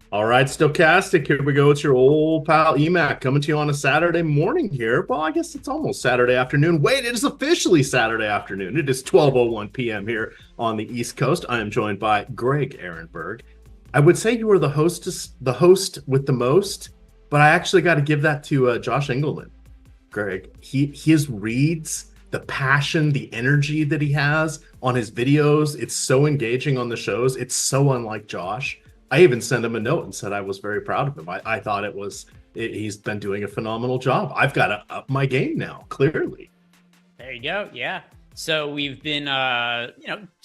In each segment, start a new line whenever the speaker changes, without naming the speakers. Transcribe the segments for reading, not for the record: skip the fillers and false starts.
All right, Stochastic, here we go. It's your old pal EMac coming to you on a Saturday morning here. Well, I guess it's almost Saturday afternoon. Wait, it is officially Saturday afternoon. It is 12:01 p.m. here on the East Coast. I am joined by Greg Ehrenberg. I would say you are the host with the most, but I actually got to give that to Josh Engelman. Greg, his reads, the passion, the energy that he has on his videos, it's so engaging on the shows. It's so unlike Josh. I even sent him a note and said I was very proud of him. I thought he's been doing a phenomenal job. I've got to up my game now, clearly.
There you go. Yeah. So we've been,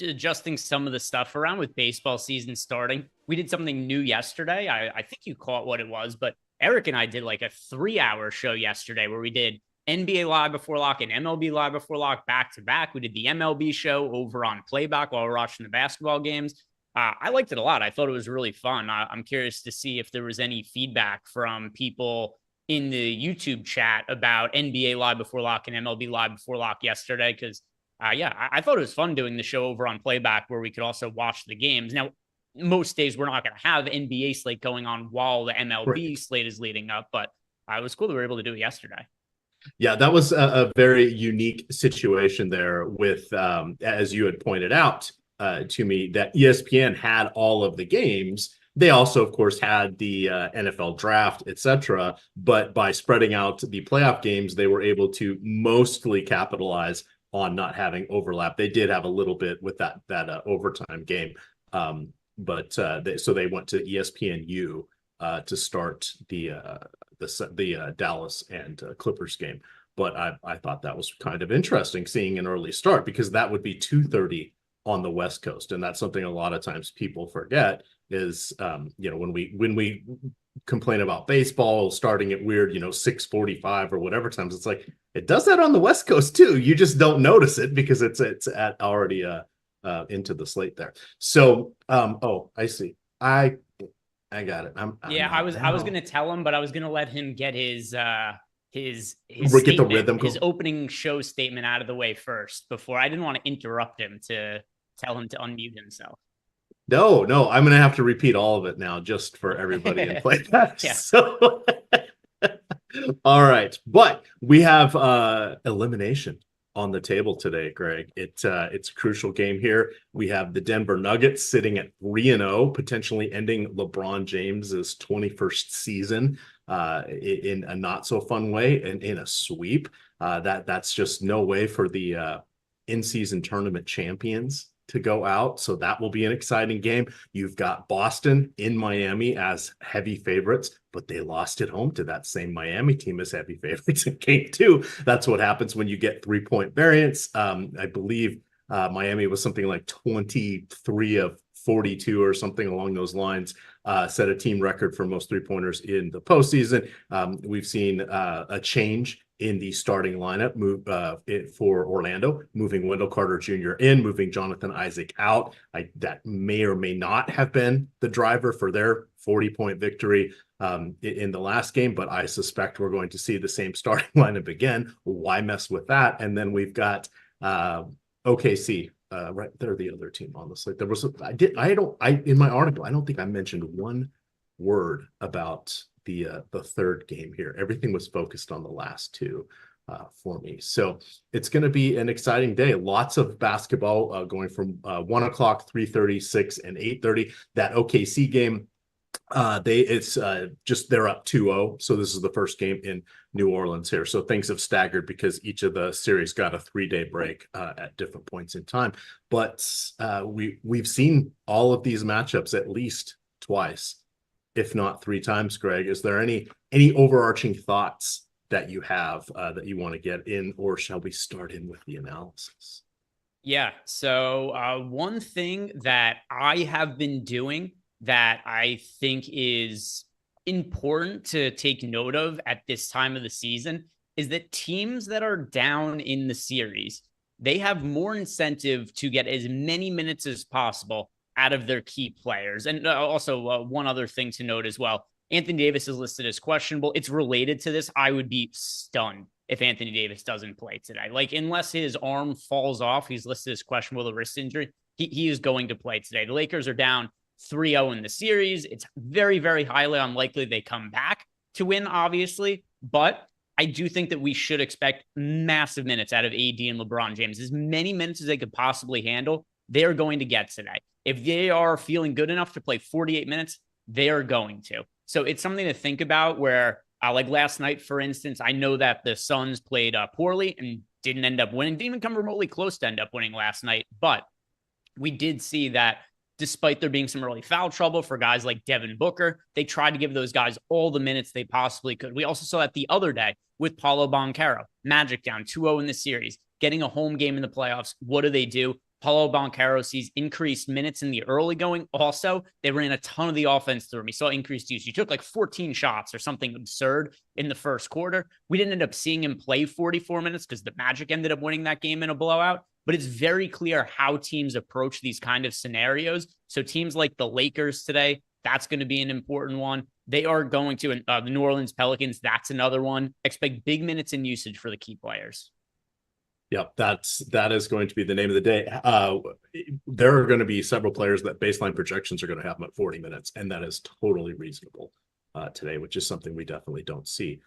adjusting some of the stuff around with baseball season starting. We did something new yesterday. I think you caught what it was, but Eric and I did like a 3-hour show yesterday where we did NBA Live Before Lock and MLB Live Before Lock back to back. We did the MLB show over on Playback while we're watching the basketball games. I liked it a lot. I thought it was really fun. I'm curious to see if there was any feedback from people in the YouTube chat about NBA Live Before Lock and MLB Live Before Lock yesterday. Because, I thought it was fun doing the show over on Playback where we could also watch the games. Now, most days we're not going to have NBA slate going on while the MLB slate is leading up, but it was cool that we were able to do it yesterday.
Yeah, that was a very unique situation there with, as you had pointed out to me, that ESPN had all of the games. They also, of course, had the NFL draft, etc. But by spreading out the playoff games, they were able to mostly capitalize on not having overlap. They did have a little bit with that overtime game, but they went to ESPNU to start the Dallas and Clippers game. But I thought that was kind of interesting seeing an early start because that would be 2:30 on the West Coast, and that's something a lot of times people forget is when we complain about baseball starting at weird 6:45 or whatever times, it's like it does that on the West Coast too. You just don't notice it because it's at already into the slate there. So I see. I got it.
I was going to tell him, but I was going to let him get his
get the rhythm,
his opening show statement out of the way first before I didn't want to interrupt him to tell him to unmute himself.
No, I'm going to have to repeat all of it now just for everybody in play. Yeah. So, all right. But we have elimination on the table today, Greg. It's a crucial game here. We have the Denver Nuggets sitting at 3-0, potentially ending LeBron James's 21st season in a not so fun way and in a sweep. That's just no way for the in-season tournament champions to go out. So that will be an exciting game. You've got Boston in Miami as heavy favorites, but they lost at home to that same Miami team as heavy favorites in game 2. That's what happens when you get 3-point variance. I believe Miami was something like 23 of 42 or something along those lines, set a team record for most 3-pointers in the postseason. We've seen a change in the starting lineup for Orlando, moving Wendell Carter Jr. in, moving Jonathan Isaac out. That may or may not have been the driver for their 40-point victory in the last game, but I suspect we're going to see the same starting lineup again. Why mess with that? And then we've got OKC. Right, they're the other team on the slate. There was in my article, I don't think I mentioned one word about the third game here. Everything was focused on the last two for me. So it's going to be an exciting day. Lots of basketball going from 1 o'clock, 3:30, 6, and 8:30. That OKC game, they're up 2-0. So this is the first game in New Orleans here. So things have staggered because each of the series got a 3-day break at different points in time. But we've seen all of these matchups at least twice, if not 3 times. Greg, is there any overarching thoughts that you have that you want to get in, or shall we start in with the analysis?
Yeah. So one thing that I have been doing that I think is important to take note of at this time of the season is that teams that are down in the series, they have more incentive to get as many minutes as possible out of their key players. And also one other thing to note as well, Anthony Davis is listed as questionable. It's related to this. I would be stunned if Anthony Davis doesn't play today. Like, unless his arm falls off, he's listed as questionable with a wrist injury. He is going to play today. The Lakers are down 3-0 in the series. It's very, very highly unlikely they come back to win, obviously, but I do think that we should expect massive minutes out of AD and LeBron James. As many minutes as they could possibly handle, they're going to get today. If they are feeling good enough to play 48 minutes, they are going to. So it's something to think about where, like last night, for instance, I know that the Suns played poorly and didn't end up winning, didn't even come remotely close to end up winning last night. But we did see that despite there being some early foul trouble for guys like Devin Booker, they tried to give those guys all the minutes they possibly could. We also saw that the other day with Paolo Banchero. Magic down 2-0 in the series, getting a home game in the playoffs. What do? Paolo Banchero sees increased minutes in the early going. Also, they ran a ton of the offense through him. He saw increased use. He took like 14 shots or something absurd in the first quarter. We didn't end up seeing him play 44 minutes because the Magic ended up winning that game in a blowout. But it's very clear how teams approach these kind of scenarios. So teams like the Lakers today, that's going to be an important one. They are going to, the New Orleans Pelicans, that's another one. Expect big minutes in usage for the key players.
Yep, that is going to be the name of the day. There are going to be several players that baseline projections are going to have them at 40 minutes, and that is totally reasonable today, which is something we definitely don't see.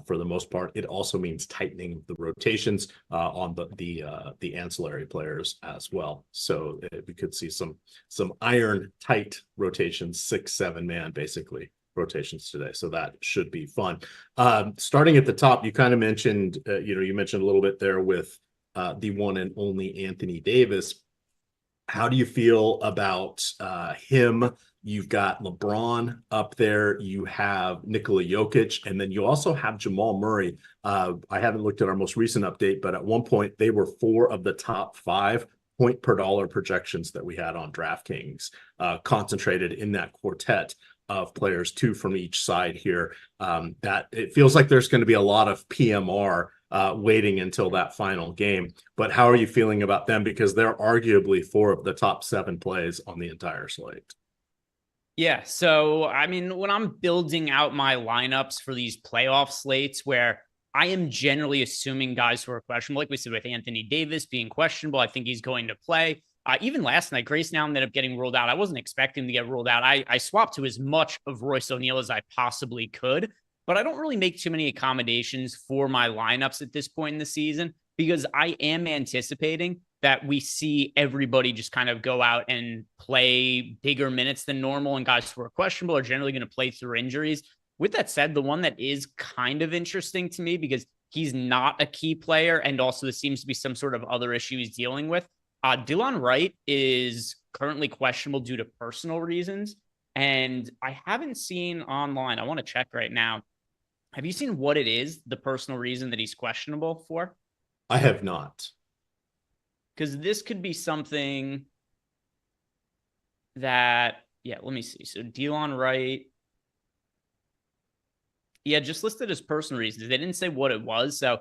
For the most part, it also means tightening the rotations on the ancillary players as well. So we could see some iron tight rotations, 6-7 man basically rotations today. So that should be fun. Starting at the top, you kind of mentioned you mentioned a little bit there with the one and only Anthony Davis. How do you feel about him? You've got LeBron up there. You have Nikola Jokic, and then you also have Jamal Murray. I haven't looked at our most recent update, but at one point they were 4 of the top 5 point per dollar projections that we had on DraftKings, concentrated in that quartet of players, 2 from each side here. That it feels like there's going to be a lot of PMR waiting until that final game. But how are you feeling about them? Because they're arguably 4 of the top 7 plays on the entire slate.
Yeah. So, I mean, when I'm building out my lineups for these playoff slates where I am generally assuming guys who are questionable, like we said with Anthony Davis being questionable, I think he's going to play. Even last night, Grayson Allen ended up getting ruled out. I wasn't expecting him to get ruled out. I swapped to as much of Royce O'Neal as I possibly could, but I don't really make too many accommodations for my lineups at this point in the season because I am anticipating that we see everybody just kind of go out and play bigger minutes than normal, and guys who are questionable are generally going to play through injuries. With that said, the one that is kind of interesting to me because he's not a key player and also there seems to be some sort of other issue he's dealing with. Delon Wright is currently questionable due to personal reasons, and I haven't seen online. I want to check right now. Have you seen what it is, the personal reason that he's questionable for?
I have not.
Because this could be something that, let me see. So Delon Wright, just listed as personal reasons. They didn't say what it was. So,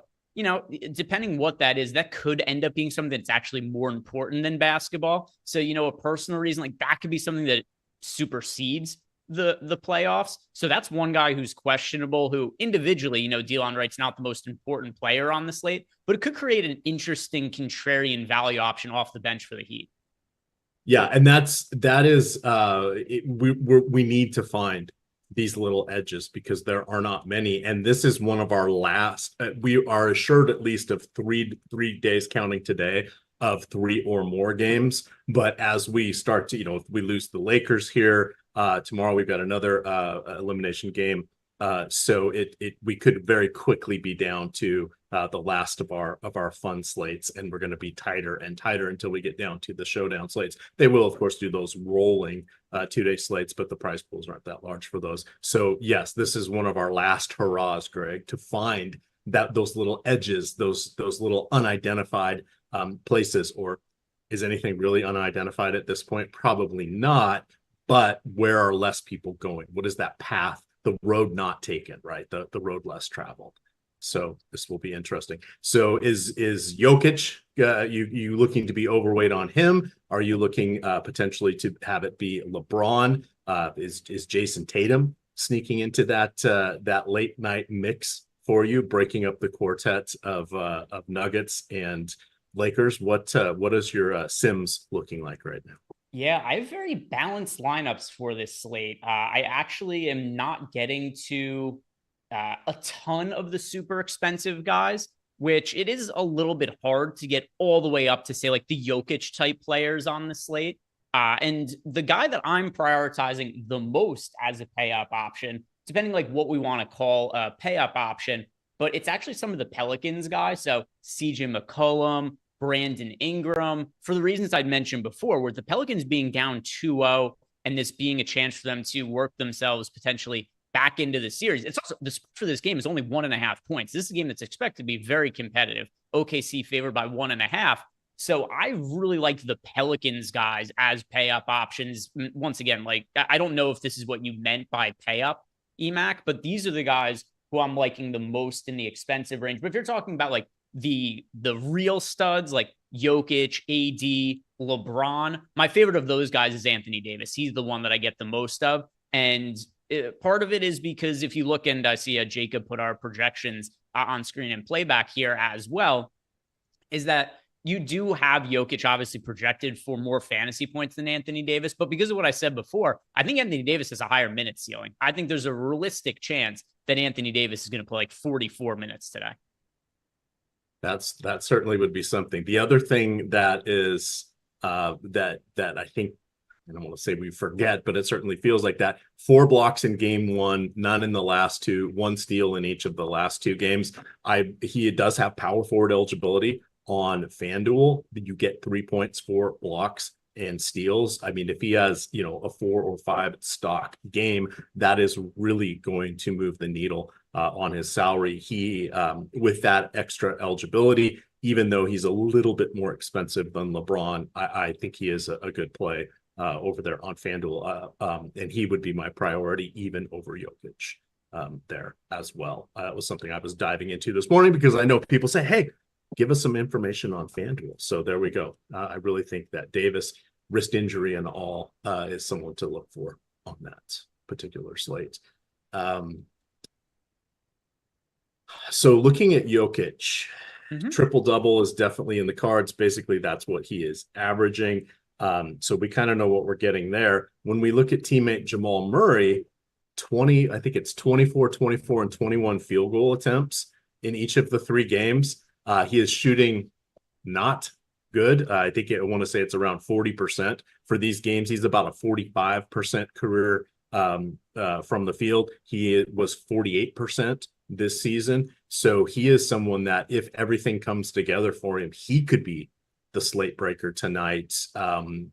depending what that is, that could end up being something that's actually more important than basketball. So, a personal reason, like that could be something that supersedes the playoffs. So that's one guy who's questionable, who individually, Delon Wright's not the most important player on the slate, but it could create an interesting contrarian value option off the bench for the Heat.
Yeah, and we need to find these little edges because there are not many, and this is one of our last. We are assured at least of three days counting today of 3 or more games. But as we start to, if we lose the Lakers here tomorrow, we've got another elimination game. So we could very quickly be down to the last of our fun slates, and we're going to be tighter and tighter until we get down to the showdown slates. They will, of course, do those rolling 2-day slates, but the prize pools aren't that large for those. So yes, this is one of our last hurrahs, Greg, to find those little edges, those little unidentified places. Or is anything really unidentified at this point? Probably not. But where are less people going? What is that path? The road not taken, right? The road less traveled. So this will be interesting. So is Jokic, you looking to be overweight on him? Are you looking potentially to have it be LeBron? Is Jason Tatum sneaking into that late night mix for you, breaking up the quartet of Nuggets and Lakers? What is your Sims looking like right now?
Yeah, I have very balanced lineups for this slate. I actually am not getting to a ton of the super expensive guys, which it is a little bit hard to get all the way up to say like the Jokic type players on the slate. And the guy that I'm prioritizing the most as a pay up option, depending like what we want to call a pay up option, but it's actually some of the Pelicans guys. So CJ McCollum, Brandon Ingram, for the reasons I'd mentioned before, where the Pelicans being down 2-0 and this being a chance for them to work themselves potentially back into the series. It's also the spread for this game is only 1.5 points. This is a game that's expected to be very competitive. OKC favored by 1.5. So I really liked the Pelicans guys as pay up options. Once again, like I don't know if this is what you meant by pay up, EMac, but these are the guys who I'm liking the most in the expensive range. But if you're talking about like the real studs like Jokic, AD, LeBron, my favorite of those guys is Anthony Davis. He's the one that I get the most of. And part of it is because if you look, and I see Jacob put our projections on screen and playback here as well, is that you do have Jokic obviously projected for more fantasy points than Anthony Davis. But because of what I said before, I think Anthony Davis has a higher minute ceiling. I think there's a realistic chance that Anthony Davis is going to play like 44 minutes today.
That certainly would be something. The other thing that is that I think, I don't want to say we forget, but it certainly feels like that. 4 blocks in game 1, none in the last 2, 1 steal in each of the last 2 games. He does have power forward eligibility on FanDuel. You get 3 points for blocks and steals. I mean, if he has, a 4 or 5 stock game, that is really going to move the needle on his salary. He, with that extra eligibility, even though he's a little bit more expensive than LeBron, I think he is a good play over there on FanDuel. And he would be my priority even over Jokic there as well. It was something I was diving into this morning because I know people say, hey, give us some information on FanDuel. So there we go. I really think that Davis, wrist injury and all, is someone to look for on that particular slate. So looking at Jokic, triple-double is definitely in the cards. Basically, that's what he is averaging. So we kind of know what we're getting there. When we look at teammate Jamal Murray, I think it's 24, 24, and 21 field goal attempts in each of the 3 games. He is shooting not good. I think I want to say it's around 40% for these games. He's about a 45% career from the field. He was 48% this season. So he is someone that if everything comes together for him, he could be the slate breaker tonight. Do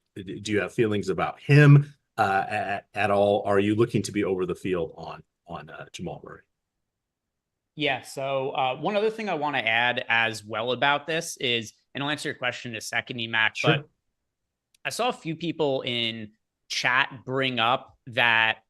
you have feelings about him at all? Are you looking to be over the field on Jamal Murray?
Yeah. So one other thing I want to add as well about this is, and I'll answer your question in a second, EMac,
Sure.
but I saw a few people in chat bring up that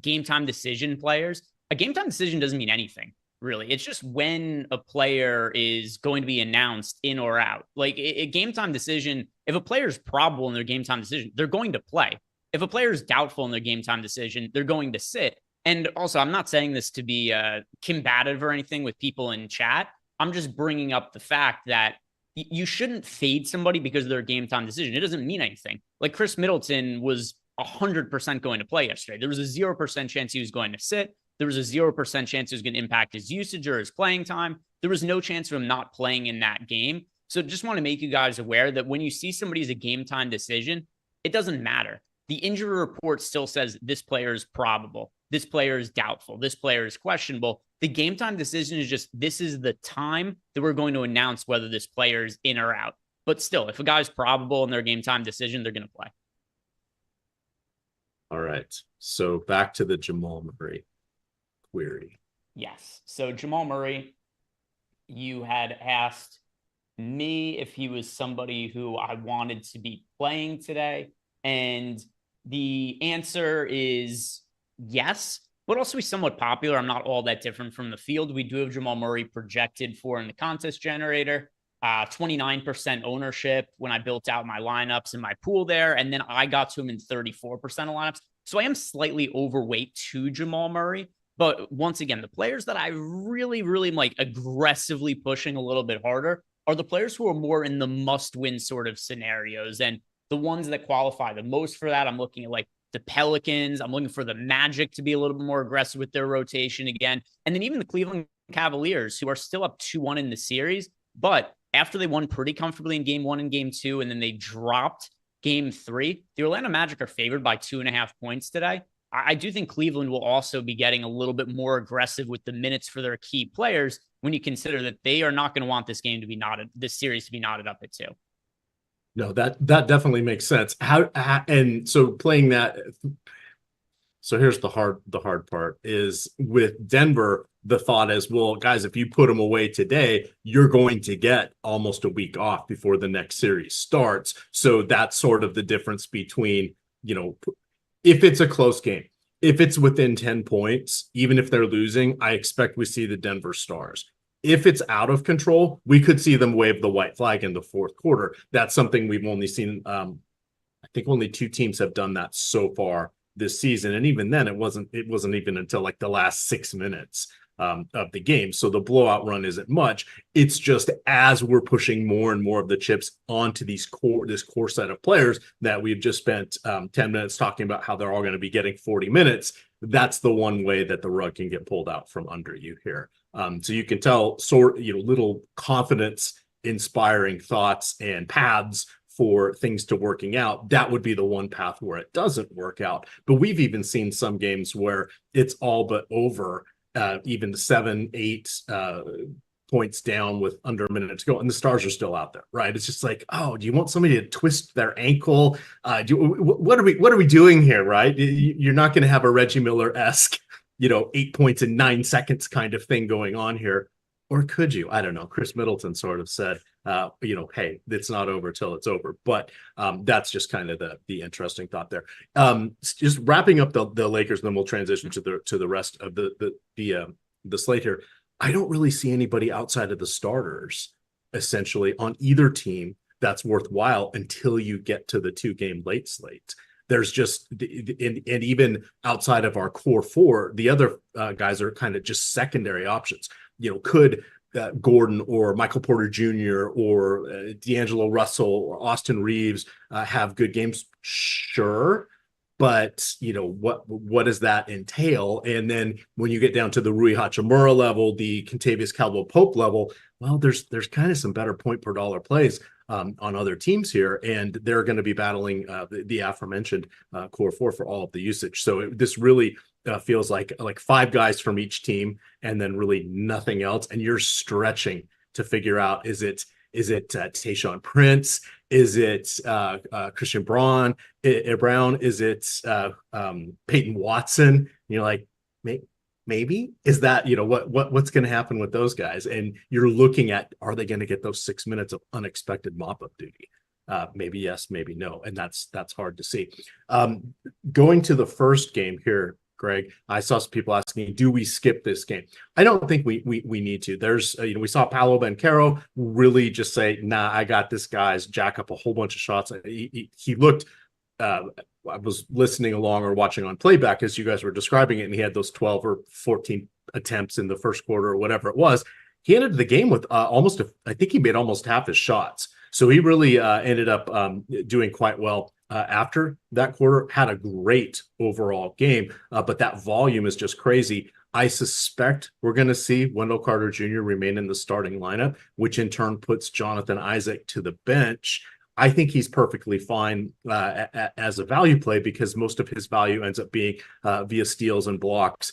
game time decision players. A game time decision doesn't mean anything, really. It's just when a player is going to be announced in or out. Like a game time decision, if a player is probable in their game time decision, they're going to play. If a player is doubtful in their game time decision, they're going to sit. And also, I'm not saying this to be combative or anything with people in chat. I'm just bringing up the fact that you shouldn't fade somebody because of their game time decision. It doesn't mean anything. Like Chris Middleton was 100% going to play yesterday. There was a 0% chance he was going to sit. There was a 0% chance it was going to impact his usage or his playing time. There was no chance of him not playing in that game. So just want to make you guys aware that when you see somebody as a game time decision, it doesn't matter. The injury report still says this player is probable. This player is doubtful. This player is questionable. The game time decision is just, this is the time that we're going to announce whether this player is in or out. But still, if a guy's probable in their game time decision, they're going to play.
All right. So back to the Jamal Murray query.
Yes. So Jamal Murray, you had asked me if he was somebody who I wanted to be playing today. And the answer is yes, but also he's somewhat popular. I'm not all that different from the field. We do have Jamal Murray projected for in the contest generator, 29% ownership when I built out my lineups in my pool there. And then I got to him in 34% of lineups. So I am slightly overweight to Jamal Murray. But once again, the players that I really, really am like aggressively pushing a little bit harder are the players who are more in the must-win sort of scenarios. And the ones that qualify the most for that, I'm looking at like the Pelicans. I'm looking for the Magic to be a little bit more aggressive with their rotation again. And then even the Cleveland Cavaliers, who are still up 2-1 in the series. But after they won pretty comfortably in game 1 and game 2, and then they dropped game 3, the Orlando Magic are favored by 2.5 points today. I do think Cleveland will also be getting a little bit more aggressive with the minutes for their key players when you consider that they are not going to want this game to be knotted, this series to be knotted up at 2.
No, that definitely makes sense. And so playing that. So here's the hard part is with Denver, the thought is, well, guys, if you put them away today, you're going to get almost a week off before the next series starts. So that's sort of the difference between, if it's a close game, if it's within 10 points, even if they're losing, I expect we see the Denver Stars. If it's out of control, we could see them wave the white flag in the fourth quarter. That's something we've only seen. I think only 2 teams have done that so far this season, and even then, it wasn't even until like the last 6 minutes of the game. So the blowout run isn't much. It's just as we're pushing more and more of the chips onto this core set of players that we've just spent 10 minutes talking about how they're all going to be getting 40 minutes. That's the one way that the rug can get pulled out from under you here. So you can tell little confidence inspiring thoughts and paths for things to working out. That would be the one path where it doesn't work out. But we've even seen some games where it's all but over, even 7-8 points down with under a minute to go, and the Stars are still out there, right? It's just like, oh, do you want somebody to twist their ankle? What are we doing here, right? You're not going to have a Reggie Miller-esque 8 points in 9 seconds kind of thing going on here. Or could you? I don't know. Chris Middleton sort of said, hey, it's not over till it's over. But that's just kind of the interesting thought there. Just wrapping up the Lakers, and then we'll transition to the rest of the slate here. I don't really see anybody outside of the starters, essentially, on either team that's worthwhile until you get to the 2-game late slate. There's just, and even outside of our core 4, the other guys are kind of just secondary options. Could Gordon or Michael Porter Jr. or D'Angelo Russell or Austin Reeves have good games? Sure. But, what does that entail? And then when you get down to the Rui Hachimura level, the Kentavious Caldwell-Pope level, well, there's kind of some better point per dollar plays on other teams here, and they're going to be battling the aforementioned core 4 for all of the usage. So this really feels like 5 guys from each team, and then really nothing else. And you're stretching to figure out, is it Tayshaun Prince? Is it Christian Braun? Brown? Is it Peyton Watson? And you're like, maybe is that what's going to happen with those guys? And you're looking at, are they going to get those 6 minutes of unexpected mop-up duty? Maybe yes, maybe no, and that's hard to see. Going to the first game here, Greg, I saw some people asking, do we skip this game? I don't think we need to. There's, we saw Paolo Banchero really just say, nah, I got this, guys, jack up a whole bunch of shots. He looked, I was listening along or watching on playback as you guys were describing it, and he had those 12 or 14 attempts in the first quarter or whatever it was. He ended the game with I think he made almost half his shots. So he really ended up doing quite well after that quarter. Had a great overall game, but that volume is just crazy. I suspect we're going to see Wendell Carter Jr. remain in the starting lineup, which in turn puts Jonathan Isaac to the bench. I think he's perfectly fine as a value play because most of his value ends up being via steals and blocks.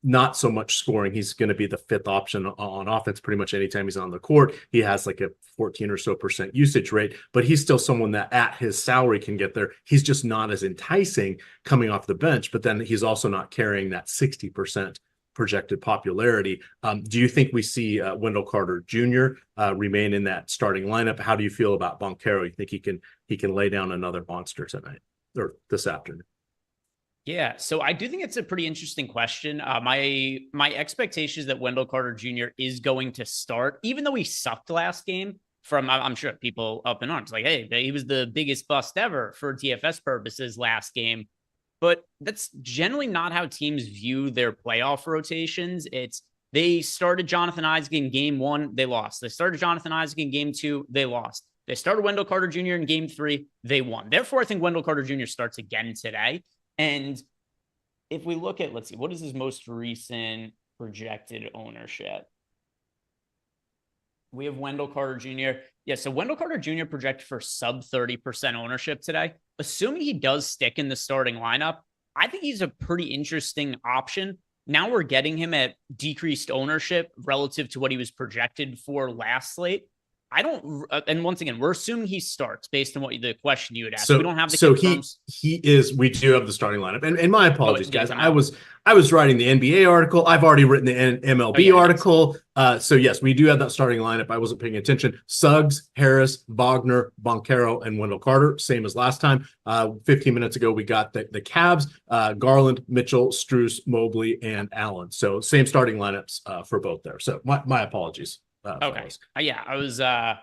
Not so much scoring. He's going to be the 5th option on offense pretty much anytime he's on the court. He has like a 14 or so % usage rate, but he's still someone that at his salary can get there. He's just not as enticing coming off the bench, but then he's also not carrying that 60% projected popularity. Do you think we see Wendell Carter Jr. Remain in that starting lineup? How do you feel about Banchero? You think he can lay down another monster tonight or this afternoon?
Yeah, so I do think it's a pretty interesting question. My expectation is that Wendell Carter Jr. is going to start, even though he sucked last game. I'm sure people up in arms like, hey, he was the biggest bust ever for DFS purposes last game. But that's generally not how teams view their playoff rotations. They started Jonathan Isaac in game 1, they lost. They started Jonathan Isaac in game 2, they lost. They started Wendell Carter Jr. in game 3. They won. Therefore, I think Wendell Carter Jr. starts again today. And if we look at, let's see, what is his most recent projected ownership? We have Wendell Carter Jr. Yeah, so Wendell Carter Jr. projected for sub 30% ownership today. Assuming he does stick in the starting lineup, I think he's a pretty interesting option. Now we're getting him at decreased ownership relative to what he was projected for last slate. I don't, and once again, we're assuming he starts based on what the question you had asked.
So
we don't have the
confirms. We do have the starting lineup. And my apologies, guys. I was writing the NBA article. I've already written the MLB article. So yes, we do have that starting lineup. I wasn't paying attention. Suggs, Harris, Wagner, Boncaro, and Wendell Carter, same as last time. 15 minutes ago, we got the Cavs, Garland, Mitchell, Strus, Mobley, and Allen. So same starting lineups for both there. So my apologies.
Okay. I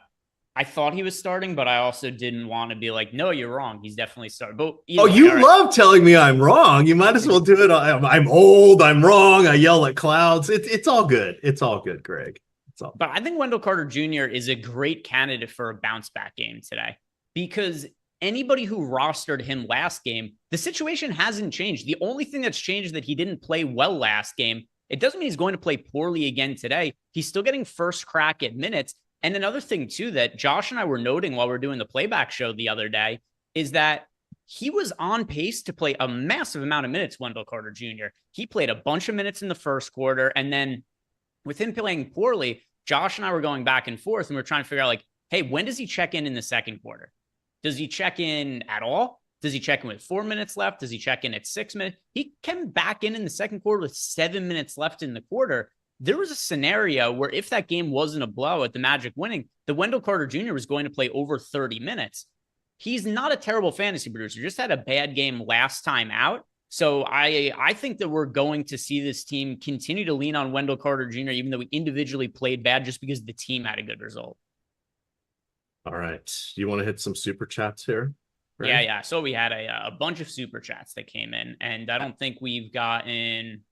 thought he was starting, but I also didn't want to be like, no, you're wrong. He's definitely starting. But
you love telling me I'm wrong. You might as well do it. I'm old. I'm wrong. I yell at clouds. It's all good. It's all good, Greg.
But I think Wendell Carter Jr. is a great candidate for a bounce back game today, because anybody who rostered him last game, the situation hasn't changed. The only thing that's changed is that he didn't play well last game. It doesn't mean he's going to play poorly again today. He's still getting first crack at minutes. And another thing, too, that Josh and I were noting while we were doing the playback show the other day is that he was on pace to play a massive amount of minutes, Wendell Carter Jr. He played a bunch of minutes in the first quarter. And then with him playing poorly, Josh and I were going back and forth, and we're trying to figure out, like, hey, when does he check in the second quarter? Does he check in at all? Does he check in with 4 minutes left? Does he check in at 6 minutes? He came back in the second quarter with 7 minutes left in the quarter. There was a scenario where if that game wasn't a blowout, the Magic winning, the Wendell Carter Jr. was going to play over 30 minutes. He's not a terrible fantasy producer, just had a bad game last time out. So I think that we're going to see this team continue to lean on Wendell Carter Jr., even though we individually played bad, just because the team had a good result.
All right. You want to hit some super chats here?
Right? Yeah. So we had a bunch of super chats that came in, and I don't think we've gotten,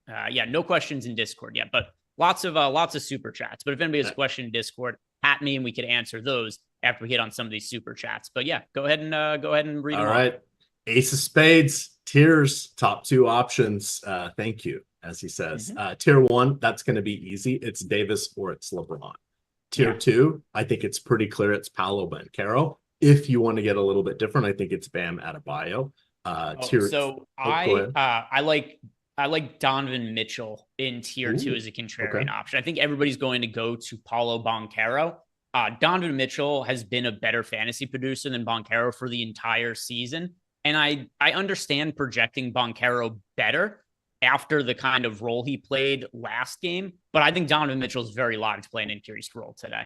no questions in Discord yet, but lots of super chats. But if anybody has a question in Discord, at me and we could answer those after we hit on some of these super chats. But yeah, go ahead and read them. All
right. Ace of Spades, tiers, top 2 options. Thank you, as he says. Tier 1, that's going to be easy. It's Davis or it's LeBron. Tier 2, I think it's pretty clear. It's Paolo Banchero. If you want to get a little bit different, I think it's Bam Adebayo.
I like Donovan Mitchell in tier 2 as a contrarian option. I think everybody's going to go to Paolo Banchero. Donovan Mitchell has been a better fantasy producer than Banchero for the entire season. And I understand projecting Banchero better after the kind of role he played last game. But I think Donovan Mitchell is very live to play an increased role today.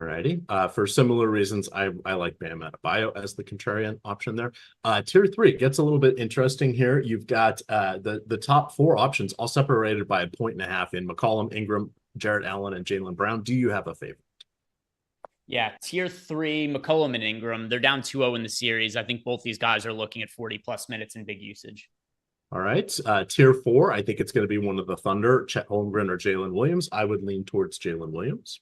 Alrighty. For similar reasons, I like Bam Adebayo as the contrarian option there. Tier 3 gets a little bit interesting here. You've got the top 4 options all separated by 1.5 in McCollum, Ingram, Jarrett Allen, and Jaylen Brown. Do you have a favorite?
Yeah, tier 3, McCollum and Ingram. They're down 2-0 in the series. I think both these guys are looking at 40-plus minutes in big usage.
All right. Tier 4, I think it's going to be one of the Thunder, Chet Holmgren or Jalen Williams. I would lean towards Jalen Williams.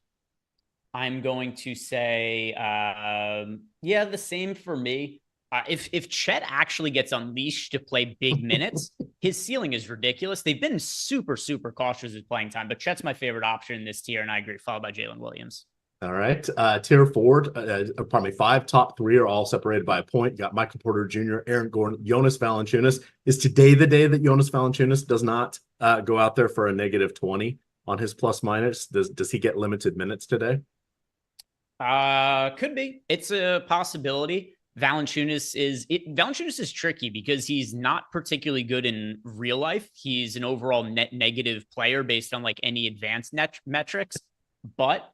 I'm going to say, the same for me. If Chet actually gets unleashed to play big minutes, his ceiling is ridiculous. They've been super, super cautious with playing time, but Chet's my favorite option in this tier, and I agree, followed by Jalen Williams.
All right. Tier 5, top 3 are all separated by a point. You got Michael Porter Jr., Aaron Gordon, Jonas Valanciunas. Is today the day that Jonas Valanciunas does not go out there for a negative 20 on his plus minus? Does he get limited minutes today?
Could be. It's a possibility. Valanciunas is tricky because he's not particularly good in real life. He's an overall net negative player based on like any advanced net metrics, but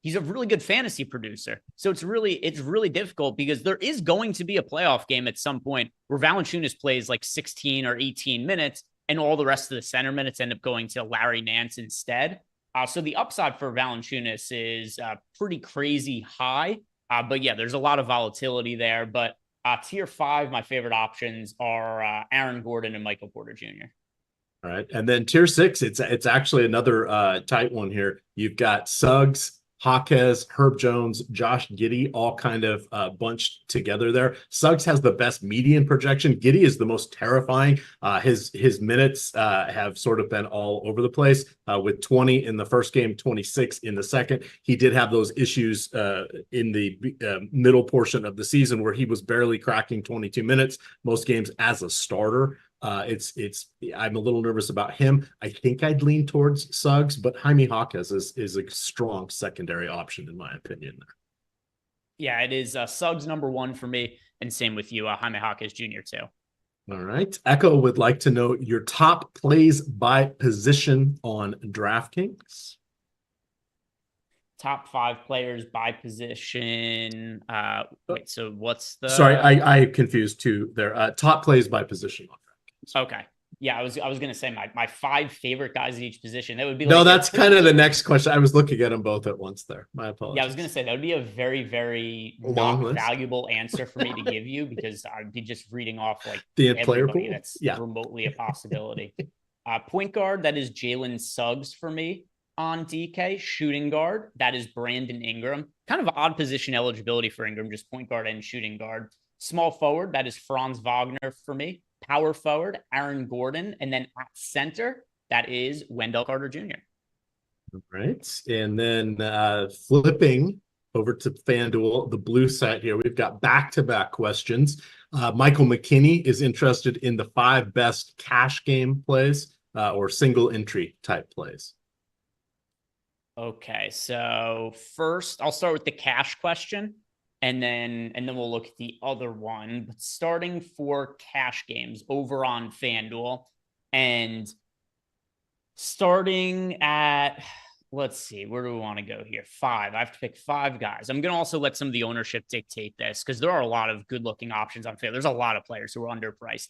he's a really good fantasy producer. So it's really difficult because there is going to be a playoff game at some point where Valanciunas plays like 16 or 18 minutes and all the rest of the center minutes end up going to Larry Nance instead. So the upside for Valanciunas is pretty crazy high. But yeah, there's a lot of volatility there. But tier 5, my favorite options are Aaron Gordon and Michael Porter Jr.
All right. And then tier 6, it's actually another tight one here. You've got Suggs, Jaquez, Herb Jones, Josh Giddey, all kind of bunched together there. Suggs has the best median projection. Giddey is the most terrifying. His minutes have sort of been all over the place with 20 in the first game, 26 in the second. He did have those issues in the middle portion of the season where he was barely cracking 22 minutes most games as a starter. I'm a little nervous about him. I think I'd lean towards Suggs, but Jaime Jaquez is a strong secondary option in my opinion.
Yeah, it is Suggs number one for me, and same with you, Jaime Jaquez Jr. too.
All right. Echo would like to know your top plays by position on DraftKings.
Top 5 players by position. Wait, so what's the?
Sorry, I confused too there. Top plays by position on DraftKings.
Okay. Yeah, I was gonna say my 5 favorite guys at each position. That would be
no, that's kind of the next question. I was looking at them both at once there. My apologies.
Yeah, I was gonna say that would be a very, very not valuable answer for me to give you because I'd be just reading off like
the player pool
that's remotely a possibility. Point guard, that is Jalen Suggs for me on DK. Shooting guard, that is Brandon Ingram. Kind of odd position eligibility for Ingram, just point guard and shooting guard. Small forward, that is Franz Wagner for me. Power forward, Aaron Gordon. And then at center, that is Wendell Carter Jr.
All right. And then flipping over to FanDuel, the blue side here, we've got back-to-back questions. Michael McKinney is interested in the 5 best cash game plays or single entry type plays.
Okay, so first I'll start with the cash question. And then we'll look at the other one. But starting for cash games over on FanDuel and starting at, let's see, where do we want to go here? 5. I have to pick 5 guys. I'm going to also let some of the ownership dictate this because there are a lot of good-looking options on FanDuel. There's a lot of players who are underpriced.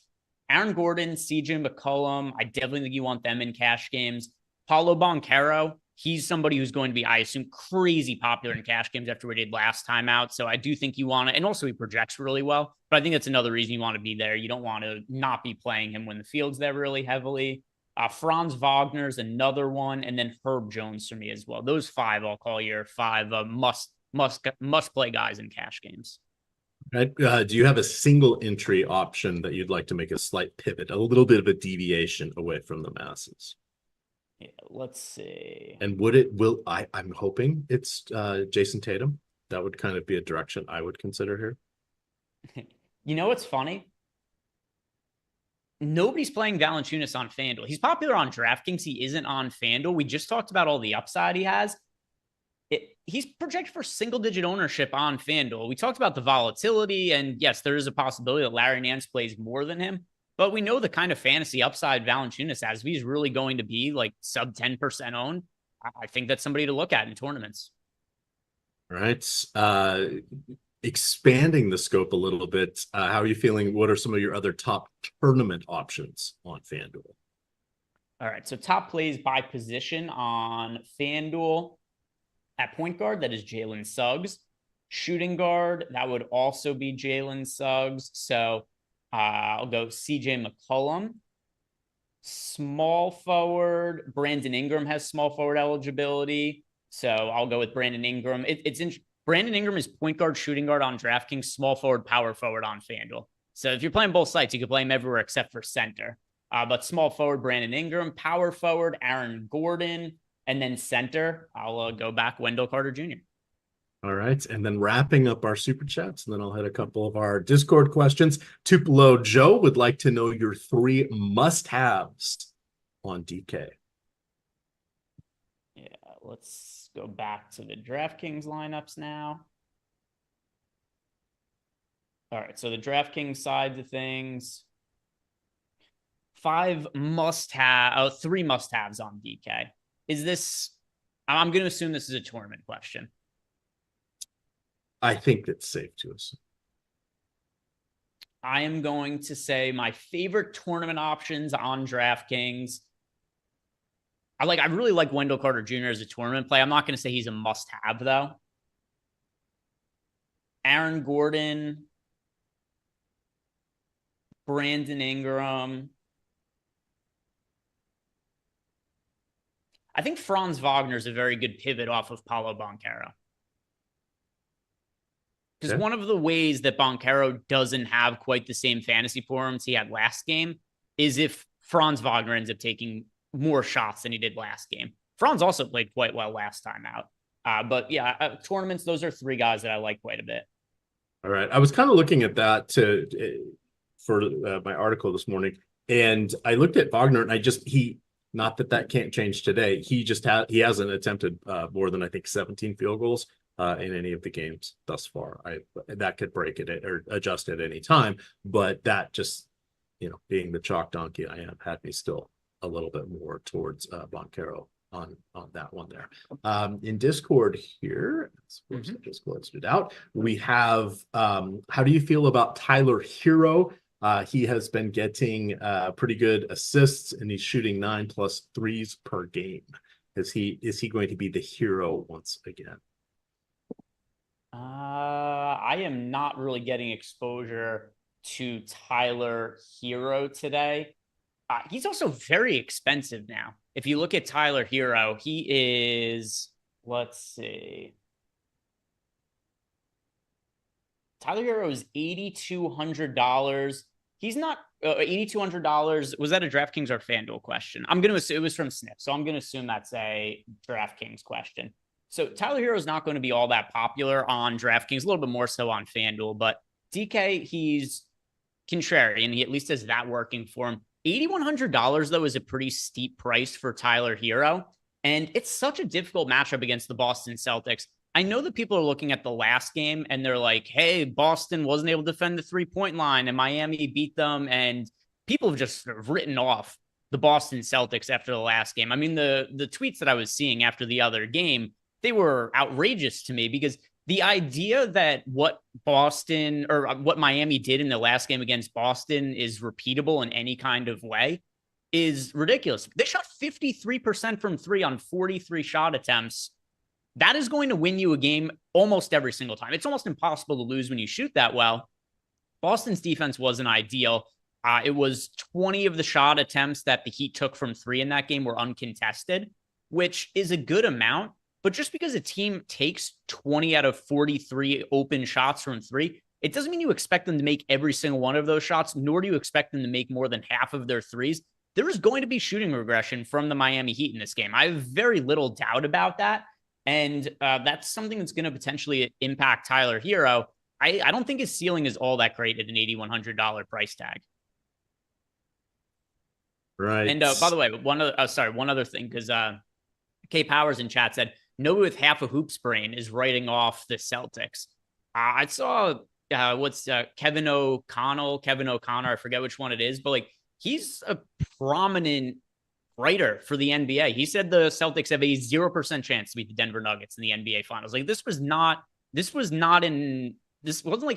Aaron Gordon, CJ McCollum, I definitely think you want them in cash games. Paulo Banchero, he's somebody who's going to be, I assume, crazy popular in cash games after we did last time out. So I do think you want to, and also he projects really well, but I think that's another reason you want to be there. You don't want to not be playing him when the field's there really heavily. Franz Wagner's another one, and then Herb Jones for me as well. Those 5 I'll call your 5 must play guys in cash games.
Right. Do you have a single entry option that you'd like to make a slight pivot, a little bit of a deviation away from the masses?
Yeah, let's see.
And I'm hoping it's Jason Tatum. That would kind of be a direction I would consider here.
You know what's funny? Nobody's playing Valanciunas on FanDuel. He's popular on DraftKings. He isn't on FanDuel. We just talked about all the upside he has. He's projected for single-digit ownership on FanDuel. We talked about the volatility, and yes, there is a possibility that Larry Nance plays more than him. But we know the kind of fantasy upside Valanciunas has. If he's really going to be like sub 10% owned, I think that's somebody to look at in tournaments.
All right. Expanding the scope a little bit, how are you feeling? What are some of your other top tournament options on FanDuel?
All right. So top plays by position on FanDuel. At point guard, that is Jalen Suggs. Shooting guard, that would also be Jalen Suggs. So I'll go CJ McCollum. Small forward, Brandon Ingram has small forward eligibility. So I'll go with Brandon Ingram. Brandon Ingram is point guard, shooting guard on DraftKings, small forward, power forward on FanDuel. So if you're playing both sites, you can play him everywhere except for center. But small forward, Brandon Ingram, power forward, Aaron Gordon, and then center, I'll go back Wendell Carter Jr.
All right. And then wrapping up our super chats, and then I'll hit a couple of our Discord questions. Tupelo Joe would like to know your 3 must-haves on DK.
Yeah, let's go back to the DraftKings lineups now. All right, so the DraftKings side of things. 3 must-haves on DK. I'm going to assume this is a tournament question.
I think it's safe to assume.
I am going to say my favorite tournament options on DraftKings. I really like Wendell Carter Jr. as a tournament play. I'm not going to say he's a must-have, though. Aaron Gordon, Brandon Ingram. I think Franz Wagner is a very good pivot off of Paulo Banchero. Because one of the ways that Banchero doesn't have quite the same fantasy performance he had last game is if Franz Wagner ends up taking more shots than he did last game. Franz also played quite well last time out. But yeah, tournaments, those are three guys that I like quite a bit.
All right. I was kind of looking at that for my article this morning, and I looked at Wagner, and not that can't change today. He hasn't attempted more than, I think, 17 field goals in any of the games thus far. That could break it or adjust at any time, but that just, being the chalk donkey I am, had me still a little bit more towards Banchero on that one there. In Discord here, I just closed it out. We have, how do you feel about Tyler Hero? He has been getting pretty good assists, and he's shooting 9+ threes per game. Is he going to be the hero once again?
I am not really getting exposure to Tyler Hero today. He's also very expensive now. If you look at Tyler Hero, he is, let's see. Tyler Hero is $8,200. He's not $8,200. Was that a DraftKings or FanDuel question? I'm going to assume it was from Snip, so I'm going to assume that's a DraftKings question. So Tyler Hero is not going to be all that popular on DraftKings, a little bit more so on FanDuel, but DK, he's contrarian. He at least has that working for him. $8,100, though, is a pretty steep price for Tyler Hero, and it's such a difficult matchup against the Boston Celtics. I know that people are looking at the last game, and they're like, hey, Boston wasn't able to defend the three-point line, and Miami beat them, and people have just written off the Boston Celtics after the last game. I mean, the tweets that I was seeing after the other game, they were outrageous to me, because the idea that what Boston or what Miami did in the last game against Boston is repeatable in any kind of way is ridiculous. They shot 53% from three on 43 shot attempts. That is going to win you a game almost every single time. It's almost impossible to lose when you shoot that well. Boston's defense wasn't ideal. It was 20 of the shot attempts that the Heat took from three in that game were uncontested, which is a good amount. But just because a team takes 20 out of 43 open shots from three, it doesn't mean you expect them to make every single one of those shots, nor do you expect them to make more than half of their threes. There is going to be shooting regression from the Miami Heat in this game. I have very little doubt about that. And that's something that's going to potentially impact Tyler Hero. I don't think his ceiling is all that great at an $8,100 price tag.
Right.
And by the way, one other thing, because K Powers in chat said, nobody with half a hoop sprain is writing off the Celtics. I saw Kevin O'Connor, I forget which one it is, but like he's a prominent writer for the NBA. He said the Celtics have a 0% chance to beat the Denver Nuggets in the NBA Finals. Like this wasn't like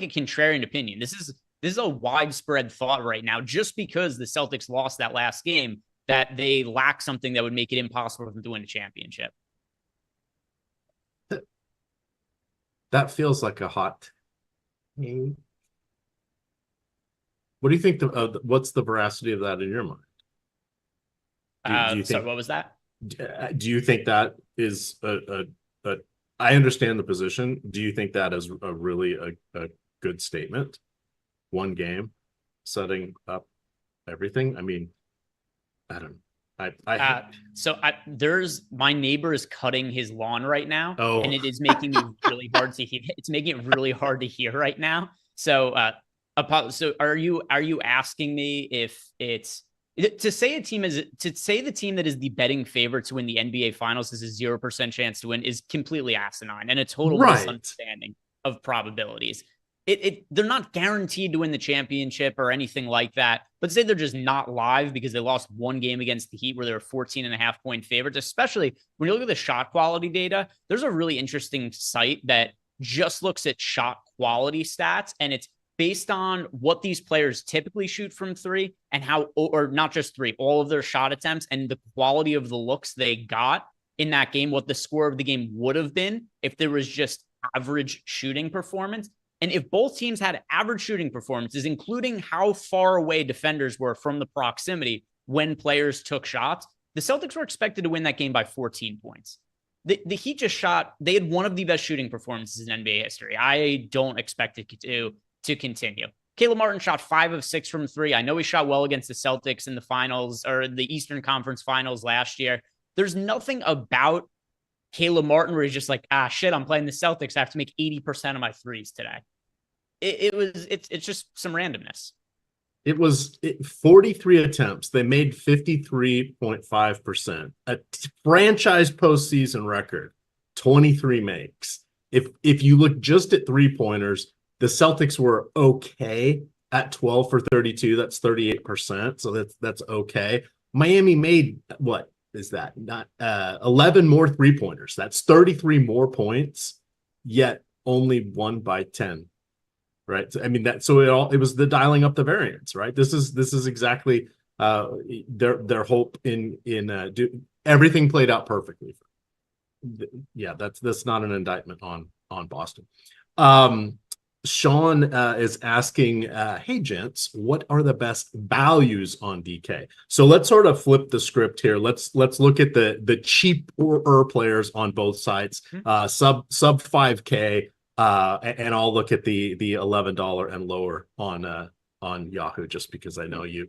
a contrarian opinion. This is a widespread thought right now, just because the Celtics lost that last game, that they lack something that would make it impossible for them to win a championship.
That feels like a hot. What do you think? What's the veracity of that in your mind? Do you think,
sorry, what was that?
Do you think that is I understand the position. Do you think that is a really a good statement? One game setting up everything. I mean, I don't know. My neighbor is cutting his lawn right now, and it is making me really hard to hear. It's making it really hard to hear right now. So are you asking me if it's to say the team that is the betting favorite to win the NBA Finals is a 0% chance to win is completely asinine and a total misunderstanding of probabilities. They're not guaranteed to win the championship or anything like that, but say they're just not live because they lost one game against the Heat where they were 14.5-point favorites, especially when you look at the shot quality data. There's a really interesting site that just looks at shot quality stats, and it's based on what these players typically shoot from three and how, or not just three, all of their shot attempts and the quality of the looks they got in that game, what the score of the game would have been if there was just average shooting performance. And if both teams had average shooting performances, including how far away defenders were from the proximity when players took shots,
The Celtics were expected to win that game by 14 points. The Heat just shot. They had one of the best shooting performances in NBA history. I don't expect it to continue. Caleb Martin shot 5 of 6 from 3. I know he shot well against the Celtics in the finals or the Eastern Conference Finals last year. There's nothing about Caleb Martin where he's just like, shit, I'm playing the Celtics. I have to make 80% of my threes today. It's just some randomness.
It was 43 attempts. They made 53.5%. A franchise postseason record, 23 makes. If you look just at three-pointers, the Celtics were okay at 12 for 32. That's 38%. So that's okay. Miami made, what is that? Not 11 more three-pointers. That's 33 more points, yet only won by 10. Right. So, I mean, it was the dialing up the variance, right? This is exactly their hope in everything played out perfectly. Yeah, that's not an indictment on Boston. Sean is asking, hey gents, what are the best values on DK? So let's sort of flip the script here. Let's look at the cheaper players on both sides, sub 5K. And I'll look at the $11 and lower on Yahoo, just because I know you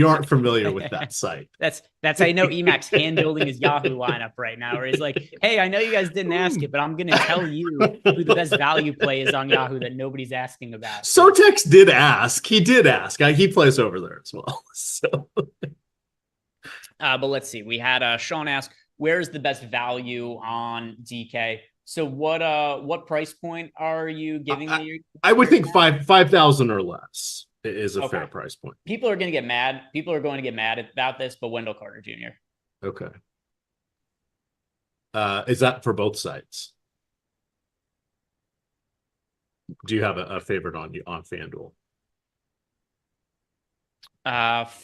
aren't familiar with that site.
That's how you know EMac's hand building his Yahoo lineup right now, where he's like, hey, I know you guys didn't ask it, but I'm gonna tell you who the best value play is on Yahoo that nobody's asking about.
Sotex did ask. He did ask. He plays over there as well. So
but let's see. We had Sean ask, where's the best value on DK? So what price point are you giving me?
I would think 5,000 or less is a fair price point.
People are going to get mad. People are going to get mad about this, but Wendell Carter Jr.
Okay. Is that for both sites? Do you have a favorite on FanDuel?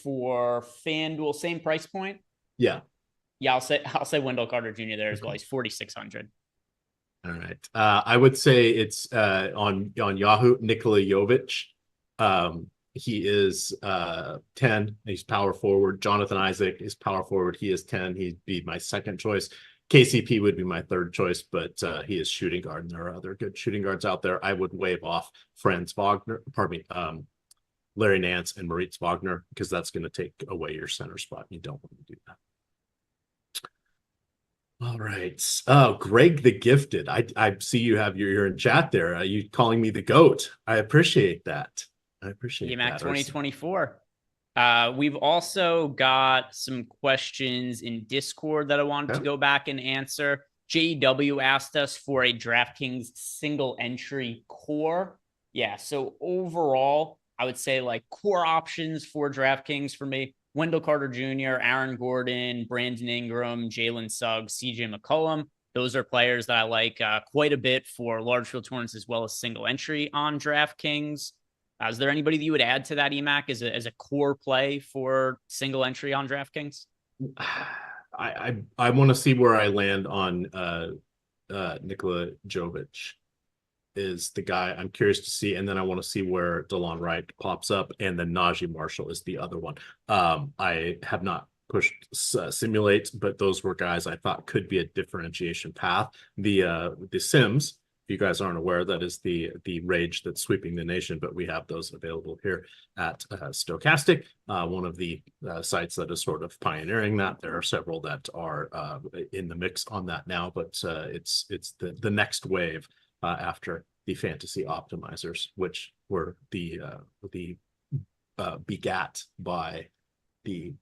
For FanDuel, same price point?
Yeah.
Yeah, I'll say Wendell Carter Jr. there as well. He's 4,600.
All right. I would say it's on Yahoo, Nikola Jovic. He is 10. He's power forward. Jonathan Isaac is power forward. He is 10. He'd be my second choice. KCP would be my third choice, but he is shooting guard, and there are other good shooting guards out there. I would wave off Larry Nance and Moritz Wagner, because that's going to take away your center spot. You don't want to do that. All right. Oh, Greg the Gifted. I see you have you're in chat there. Are you calling me the GOAT? I appreciate that.
EMac 2024. We've also got some questions in Discord that I wanted to go back and answer. JW asked us for a DraftKings single entry core. Yeah, so overall, I would say like core options for DraftKings for me: Wendell Carter Jr., Aaron Gordon, Brandon Ingram, Jalen Suggs, CJ McCollum. Those are players that I like quite a bit for large field tournaments as well as single entry on DraftKings. Is there anybody that you would add to that, EMac, as a core play for single entry on DraftKings?
I want to see where I land on Nikola Jovic is the guy I'm curious to see, and then I want to see where DeLon Wright pops up, and then Najee Marshall is the other one. I have not pushed simulate, but those were guys I thought could be a differentiation path. The Sims, if you guys aren't aware, that is the rage that's sweeping the nation, but we have those available here at Stochastic, one of the sites that is sort of pioneering that. There are several that are in the mix on that now, but it's the next wave after the fantasy optimizers, which were the begat by the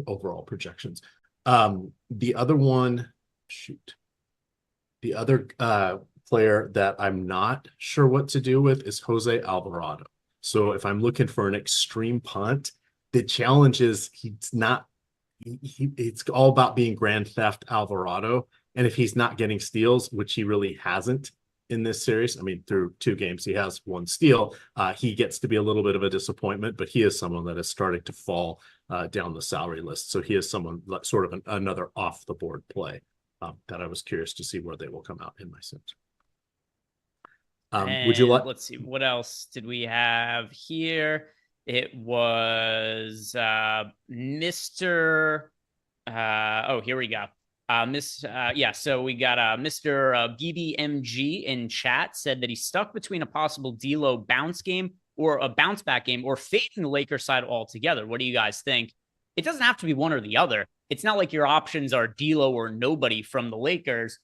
overall projections. The other one, the other player that I'm not sure what to do with is Jose Alvarado. So if I'm looking for an extreme punt, the challenge is it's all about being Grand Theft Alvarado. And if he's not getting steals, which he really hasn't in this series, I mean, through 2 games, he has 1 steal. He gets to be a little bit of a disappointment, but he is someone that is starting to fall down the salary list. So he is someone like sort of another off the board play that I was curious to see where they will come out in my sims. Would you like?
Let's see, what else did we have here? It was Mr. Here we go. So we got Mr. BBMG in chat said that he's stuck between a possible D'Lo bounce game or a bounce back game or fading the Lakers side altogether. What do you guys think? It doesn't have to be one or the other. It's not like your options are D'Lo or nobody from the Lakers.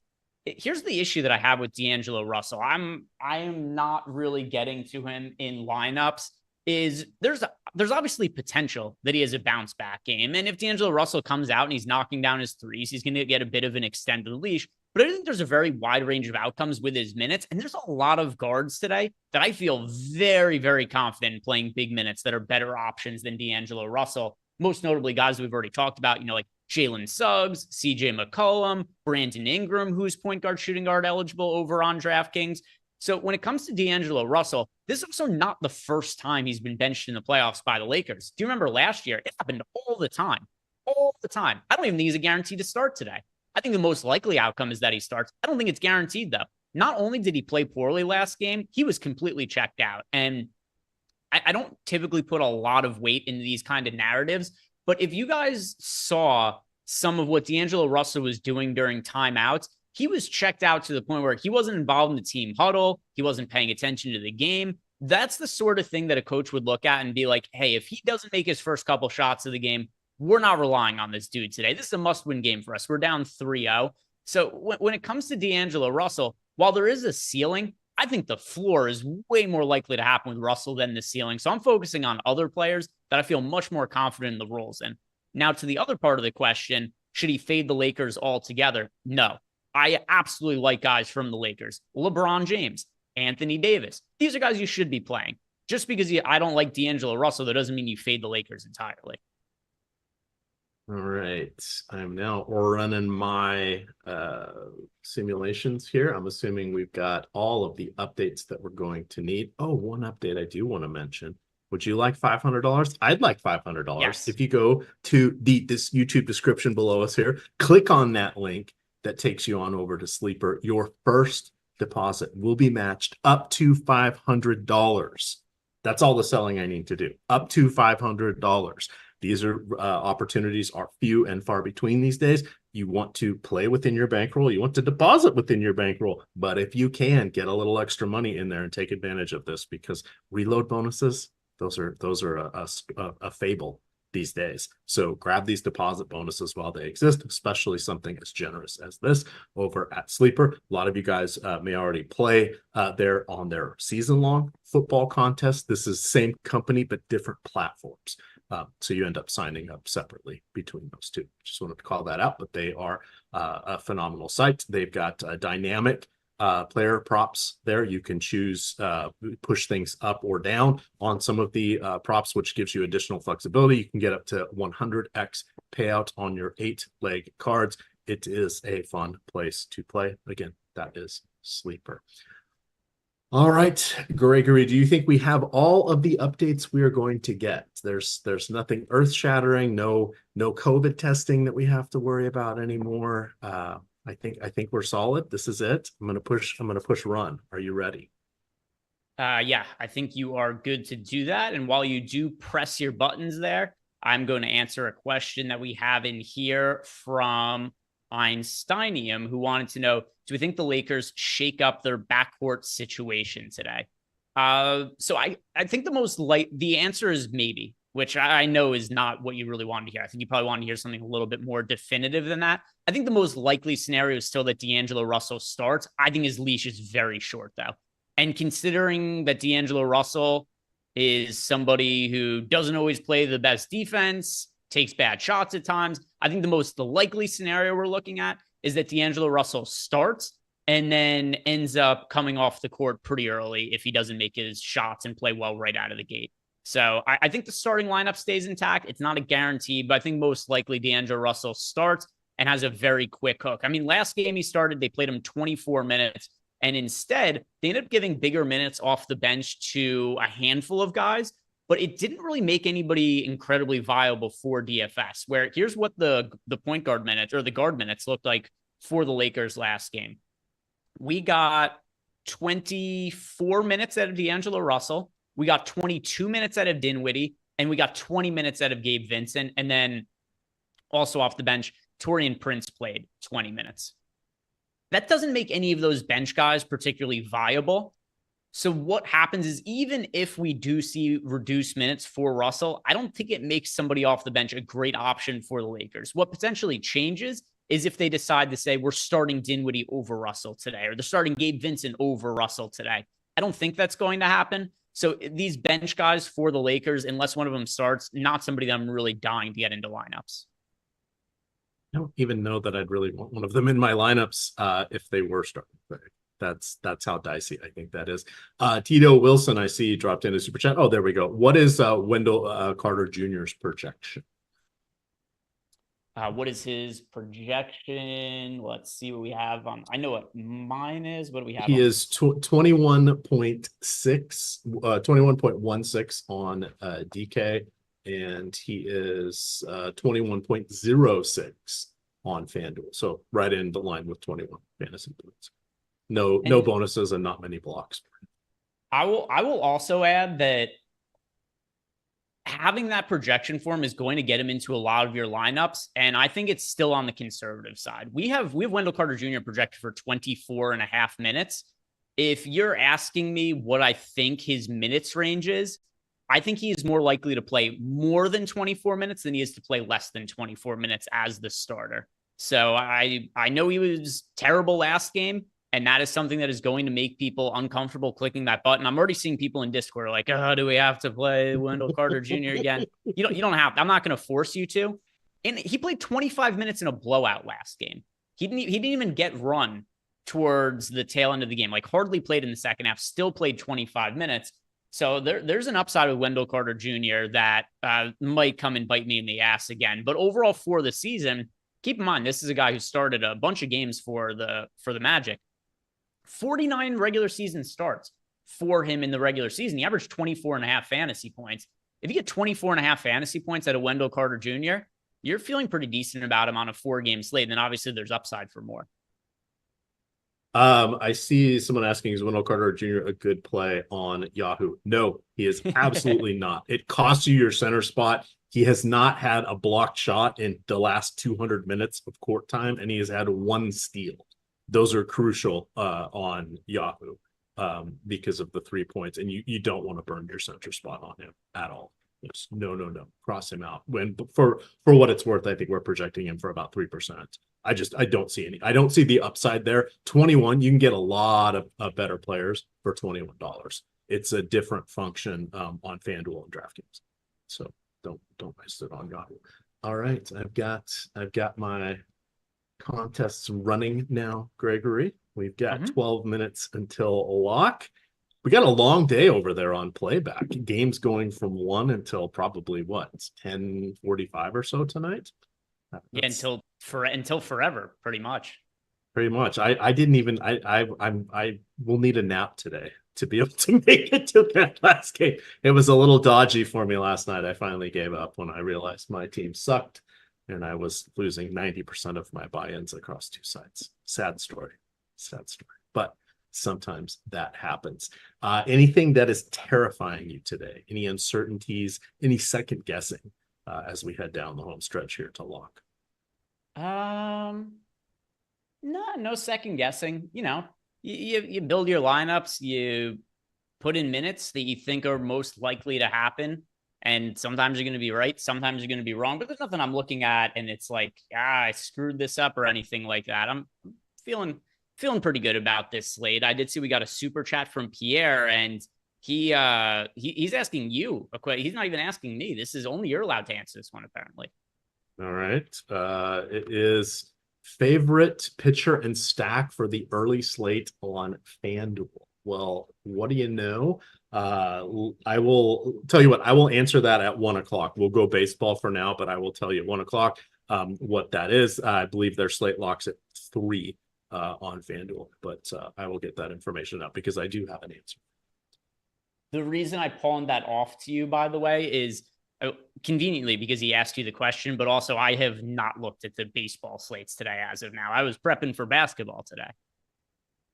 Here's the issue that I have with D'Angelo Russell. I am not really getting to him in lineups. There's obviously potential that he has a bounce back game. And if D'Angelo Russell comes out and he's knocking down his threes, he's going to get a bit of an extended leash. But I think there's a very wide range of outcomes with his minutes. And there's a lot of guards today that I feel very, very confident in playing big minutes that are better options than D'Angelo Russell. Most notably, guys we've already talked about, like Jalen Suggs, CJ McCollum, Brandon Ingram, who's point guard, shooting guard eligible over on DraftKings. So when it comes to D'Angelo Russell, this is also not the first time he's been benched in the playoffs by the Lakers. Do you remember last year? It happened all the time. All the time. I don't even think he's a guaranteed to start today. I think the most likely outcome is that he starts. I don't think it's guaranteed, though. Not only did he play poorly last game, he was completely checked out. And I don't typically put a lot of weight into these kind of narratives, but if you guys saw some of what D'Angelo Russell was doing during timeouts, he was checked out to the point where he wasn't involved in the team huddle. He wasn't paying attention to the game. That's the sort of thing that a coach would look at and be like, hey, if he doesn't make his first couple shots of the game, we're not relying on this dude today. This is a must-win game for us. We're down 3-0. So when it comes to D'Angelo Russell, while there is a ceiling, I think the floor is way more likely to happen with Russell than the ceiling. So I'm focusing on other players that I feel much more confident in the roles in. Now, to the other part of the question, should he fade the Lakers altogether? No. I absolutely like guys from the Lakers. LeBron James, Anthony Davis. These are guys you should be playing. Just because I don't like D'Angelo Russell, that doesn't mean you fade the Lakers entirely.
All right. I'm now running my simulations here. I'm assuming we've got all of the updates that we're going to need. Oh, one update I do want to mention. Would you like $500? I'd like $500.
Yes.
If you go to this YouTube description below us here, click on that link that takes you on over to Sleeper. Your first deposit will be matched up to $500. That's all the selling I need to do. Up to $500. These are opportunities are few and far between these days. You want to play within your bankroll. You want to deposit within your bankroll. But if you can, get a little extra money in there and take advantage of this, because reload bonuses, those are a fable these days. So grab these deposit bonuses while they exist, especially something as generous as this over at Sleeper. A lot of you guys may already play there on their season-long football contest. This is same company, but different platforms. So you end up signing up separately between those two. Just wanted to call that out, but they are a phenomenal site. They've got dynamic player props there. You can choose, push things up or down on some of the props, which gives you additional flexibility. You can get up to 100x payout on your 8-leg cards. It is a fun place to play. Again, that is Sleeper. All right, Gregory, do you think we have all of the updates we are going to get? There's nothing earth-shattering, no COVID testing that we have to worry about anymore. I think we're solid. This is it. I'm gonna push run. Are you ready?
Yeah, I think you are good to do that. And while you do press your buttons there, I'm going to answer a question that we have in here from Einsteinium, who wanted to know, do we think the Lakers shake up their backcourt situation today? So I think the answer is maybe, which I know is not what you really wanted to hear. I think you probably want to hear something a little bit more definitive than that. I think the most likely scenario is still that D'Angelo Russell starts. I think his leash is very short, though. And considering that D'Angelo Russell is somebody who doesn't always play the best defense, takes bad shots at times, I think the likely scenario we're looking at is that D'Angelo Russell starts and then ends up coming off the court pretty early if he doesn't make his shots and play well right out of the gate. So I think the starting lineup stays intact. It's not a guarantee, but I think most likely D'Angelo Russell starts and has a very quick hook. I mean, last game he started, they played him 24 minutes, and instead they ended up giving bigger minutes off the bench to a handful of guys, but it didn't really make anybody incredibly viable for DFS, where here's what the point guard minutes or the guard minutes looked like for the Lakers last game. We got 24 minutes out of D'Angelo Russell. We got 22 minutes out of Dinwiddie, and we got 20 minutes out of Gabe Vincent. And then Also off the bench, Torian Prince played 20 minutes. That doesn't make any of those bench guys particularly viable. So what happens is, even if we do see reduced minutes for Russell, I don't think it makes somebody off the bench a great option for the Lakers. What potentially changes is if they decide to say we're starting Dinwiddie over Russell today, or they're starting Gabe Vincent over Russell today. I don't think that's going to happen. So these bench guys for the Lakers, unless one of them starts, not somebody that I'm really dying to get into lineups.
I don't even know that I'd really want one of them in my lineups if they were starting. That's how dicey I think that is. Tito Wilson, I see, dropped in a super chat. Oh, there we go. What is Wendell Carter Jr.'s projection?
What is his projection? Let's see what we have on. I know what mine is. What do we have?
He is 21.6, 21.16 on DK, and he is 21.06 on FanDuel. So right in the line with 21 fantasy points. No bonuses and not many blocks.
I will also add that having that projection for him is going to get him into a lot of your lineups. And I think it's still on the conservative side. We have Wendell Carter Jr. projected for 24.5 minutes. If you're asking me what I think his minutes range is, I think he is more likely to play more than 24 minutes than he is to play less than 24 minutes as the starter. So I know he was terrible last game, and that is something that is going to make people uncomfortable clicking that button. I'm already seeing people in Discord like, oh, do we have to play Wendell Carter Jr. again? You don't have to. I'm not going to force you to. And he played 25 minutes in a blowout last game. He didn't even get run towards the tail end of the game, like hardly played in the second half, still played 25 minutes. So there's an upside with Wendell Carter Jr. that might come and bite me in the ass again. But overall for the season, keep in mind, this is a guy who started a bunch of games for the Magic. 49 regular season starts for him in the regular season. He averaged 24.5 fantasy points. If you get 24.5 fantasy points out of Wendell Carter Jr., you're feeling pretty decent about him on a 4-game slate. And then obviously there's upside for more.
I see someone asking, is Wendell Carter Jr. a good play on Yahoo? No, he is absolutely not. It costs you your center spot. He has not had a blocked shot in the last 200 minutes of court time, and he has had 1 steal. Those are crucial on Yahoo because of the 3 points, and you don't want to burn your center spot on him at all. Just no. Cross him out. When for what it's worth, I think we're projecting him for about 3%. I don't see any. I don't see the upside there. 21, you can get a lot of better players for $21. It's a different function on FanDuel and DraftKings. So don't waste it on Yahoo. All right, I've got my contests running now, Gregory. We've got 12 minutes until lock. We got a long day over there on playback. Games going from 1 until probably what? It's 10:45 or so tonight.
Yeah, until forever, pretty much.
Pretty much. I didn't even I will need a nap today to be able to make it to that last game. It was a little dodgy for me last night. I finally gave up when I realized my team sucked and I was losing 90% of my buy-ins across 2 sides. Sad story. But sometimes that happens. Anything that is terrifying you today? Any uncertainties? Any second guessing as we head down the home stretch here to lock?
No second guessing. You know, you build your lineups, you put in minutes that you think are most likely to happen. And sometimes you're going to be right. Sometimes you're going to be wrong, but there's nothing I'm looking at. And it's like, I screwed this up or anything like that. I'm feeling pretty good about this slate. I did see we got a super chat from Pierre, and he's asking you a question. He's not even asking me. This is only you're allowed to answer this one, apparently.
All right. It is favorite pitcher and stack for the early slate on FanDuel. Well, what do you know? I will tell you what, I will answer that at 1:00. We'll go baseball for now, but I will tell you at 1:00 what that is. I believe their slate locks at 3 on FanDuel, but I will get that information out because I do have an answer.
The reason I pawned that off to you, by the way, is conveniently because he asked you the question, but also I have not looked at the baseball slates today as of now. I was prepping for basketball today.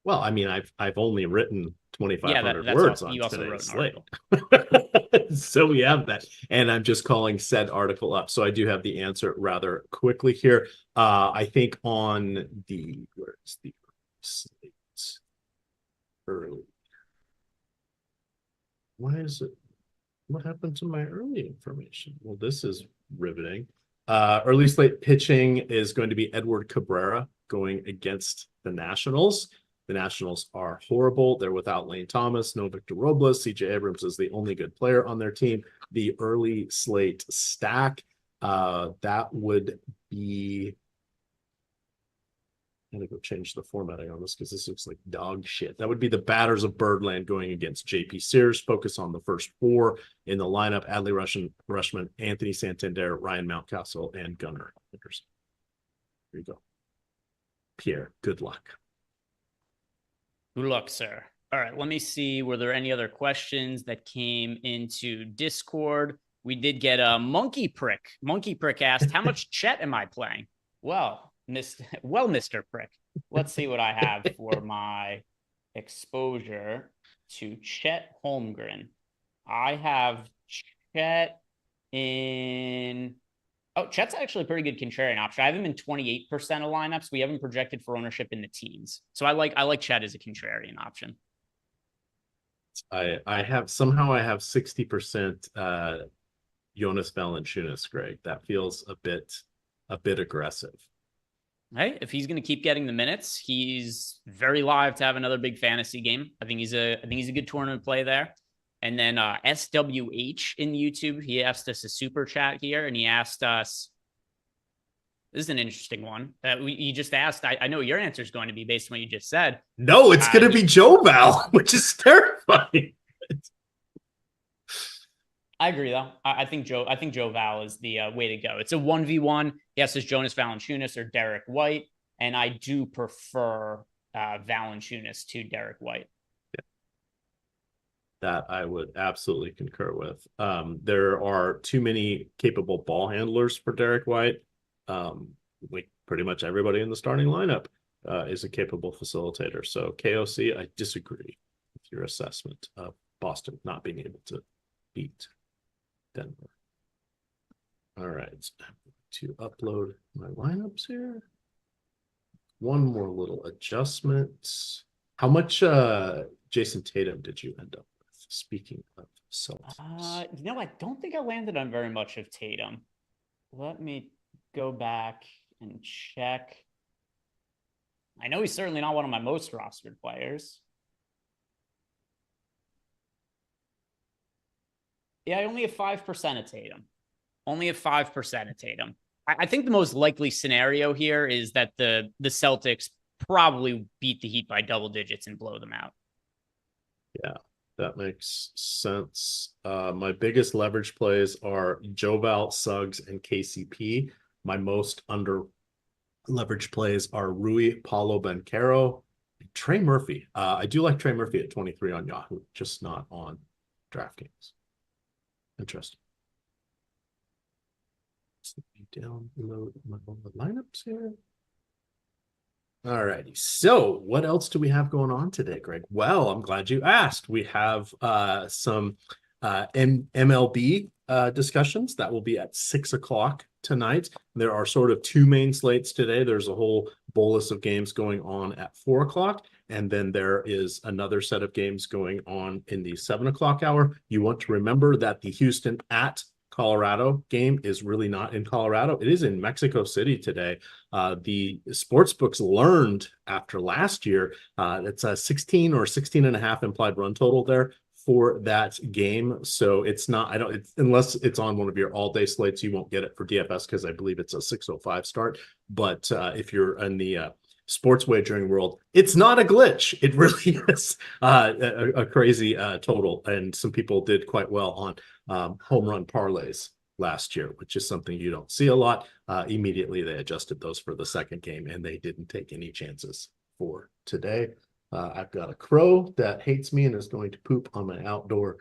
Well, I mean, I've only written
Yeah,
2,500
that's
words
awesome.
on
You also
today's
wrote an
slate.
article.
So we have that. And I'm just calling said article up. So I do have the answer rather quickly here. I think on where's the slate early? Why is it? What happened to my early information? Well, this is riveting. Early slate pitching is going to be Edward Cabrera going against the Nationals. The Nationals are horrible. They're without Lane Thomas, no Victor Robles. CJ Abrams is the only good player on their team. The early slate stack, that would be, I'm gonna go change the formatting on this because this looks like dog shit. That would be the batters of Birdland going against JP Sears. Focus on the first four in the lineup: Adley Rushman, Anthony Santander, Ryan Mountcastle, and Gunnar Henderson. Here you go. Pierre, good luck.
Good luck, sir. All right, let me see. Were there any other questions that came into Discord? We did get a Monkey Prick. Monkey Prick asked, how much Chet am I playing? Well, Mr. Prick, let's see what I have for my exposure to Chet Holmgren. I have Chet in... Oh, Chet's actually a pretty good contrarian option. I have him in 28% of lineups. We have him projected for ownership in the teens. So I like Chet as a contrarian option.
I have 60% Jonas Valanciunas, Greg. That feels a bit aggressive.
Hey, if he's going to keep getting the minutes, he's very live to have another big fantasy game. I think he's a good tournament play there. And then SWH in YouTube, he asked us a super chat here, and he asked us, this is an interesting one. He just asked, I know your answer is going to be based on what you just said.
No, it's going to be Joe Val, which is terrifying.
I agree, though. I think Joe Val is the way to go. It's a 1v1. Yes, it's Jonas Valanciunas or Derek White, and I do prefer Valanciunas to Derek White.
That I would absolutely concur with. There are too many capable ball handlers for Derek White. Like pretty much everybody in the starting lineup is a capable facilitator. So KOC, I disagree with your assessment of Boston not being able to beat Denver. All right, to upload my lineups here. One more little adjustment. How much Jason Tatum did you end up? Speaking of Celtics,
I don't think I landed on very much of Tatum. Let me go back and check. I know he's certainly not one of my most rostered players. Yeah, I only have 5% of Tatum. Only have 5% of Tatum. I think the most likely scenario here is that the Celtics probably beat the Heat by double digits and blow them out.
Yeah. That makes sense. My biggest leverage plays are Joval, Suggs, and KCP. My most under leverage plays are Rui, Paulo Banchero, and Trey Murphy. I do like Trey Murphy at 23 on Yahoo, just not on DraftKings. Interesting. Let me download my lineups here. All righty. So what else do we have going on today, Greg? Well, I'm glad you asked. We have some MLB discussions that will be at 6 o'clock tonight. There are sort of two main slates today. There's a whole bolus of games going on at 4 o'clock. And then there is another set of games going on in the 7 o'clock hour. You want to remember that the Houston at Colorado game is really not in Colorado. It is in Mexico City today. The sports books learned after last year, it's a 16 or 16 and a half implied run total there for that game. So it's not, unless it's on one of your all day slates, you won't get it for DFS because I believe it's a 6:05 start. But if you're in the sports wagering world, it's not a glitch. It really is a crazy total. And some people did quite well on home run parlays last year, which is something you don't see a lot. Immediately they adjusted those for the second game and they didn't take any chances for today. I've got a crow that hates me and is going to poop on my outdoor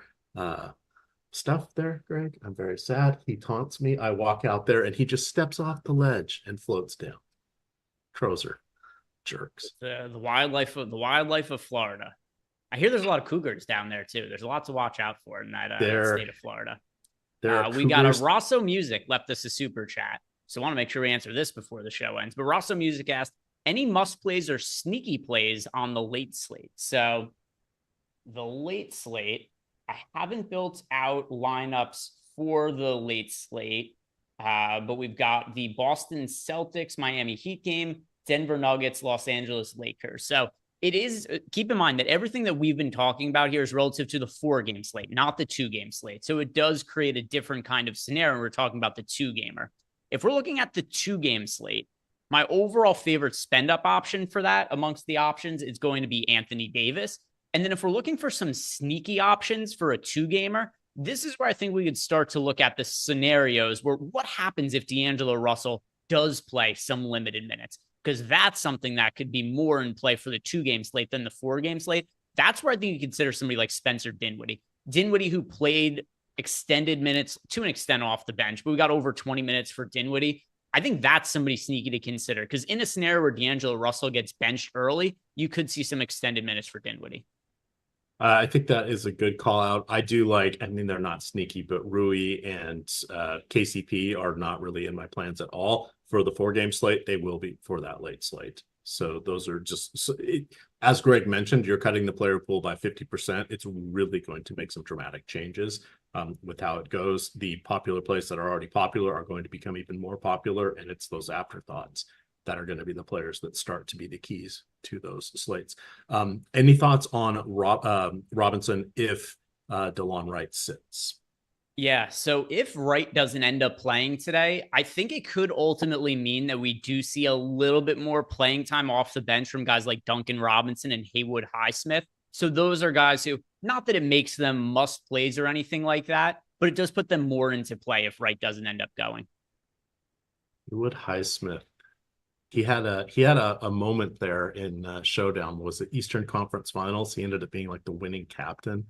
stuff there, Greg. I'm very sad. He taunts me. I walk out there and he just steps off the ledge and floats down. Crows are Jerks.
The wildlife of Florida. I hear there's a lot of cougars down there too. There's a lot to watch out for in that state of Florida. We got a Rosso Music left us a super chat. So I want to make sure we answer this before the show ends. But Rosso Music asked, any must plays or sneaky plays on the late slate? So the late slate, I haven't built out lineups for the late slate, but we've got the Boston Celtics, Miami Heat game, Denver Nuggets, Los Angeles Lakers. So it is, keep in mind that everything that we've been talking about here is relative to the 4-game slate, not the 2-game slate. So it does create a different kind of scenario. We're talking about the 2-gamer. If we're looking at the 2-game slate, my overall favorite spend up option for that amongst the options is going to be Anthony Davis. And then if we're looking for some sneaky options for a 2-gamer, this is where I think we could start to look at the scenarios where what happens if D'Angelo Russell does play some limited minutes, because that's something that could be more in play for the 2-game slate than the 4-game slate. That's where I think you consider somebody like Spencer Dinwiddie. Dinwiddie, who played extended minutes to an extent off the bench, but we got over 20 minutes for Dinwiddie. I think that's somebody sneaky to consider, because in a scenario where D'Angelo Russell gets benched early, you could see some extended minutes for Dinwiddie.
I think that is a good call out. I do like, I mean, they're not sneaky, but Rui and KCP are not really in my plans at all for the 4-game slate. They will be for that late slate. So those are just, as Greg mentioned, you're cutting the player pool by 50%. It's really going to make some dramatic changes with how it goes. The popular plays that are already popular are going to become even more popular, and it's those afterthoughts that are going to be the players that start to be the keys to those slates. Any thoughts on Robinson if DeLon Wright sits?
Yeah, so if Wright doesn't end up playing today, I think it could ultimately mean that we do see a little bit more playing time off the bench from guys like Duncan Robinson and Haywood Highsmith. So those are guys who, not that it makes them must plays or anything like that, but it does put them more into play if Wright doesn't end up going.
Haywood Highsmith. He had a moment there in Showdown. Was it Eastern Conference Finals? He ended up being like the winning captain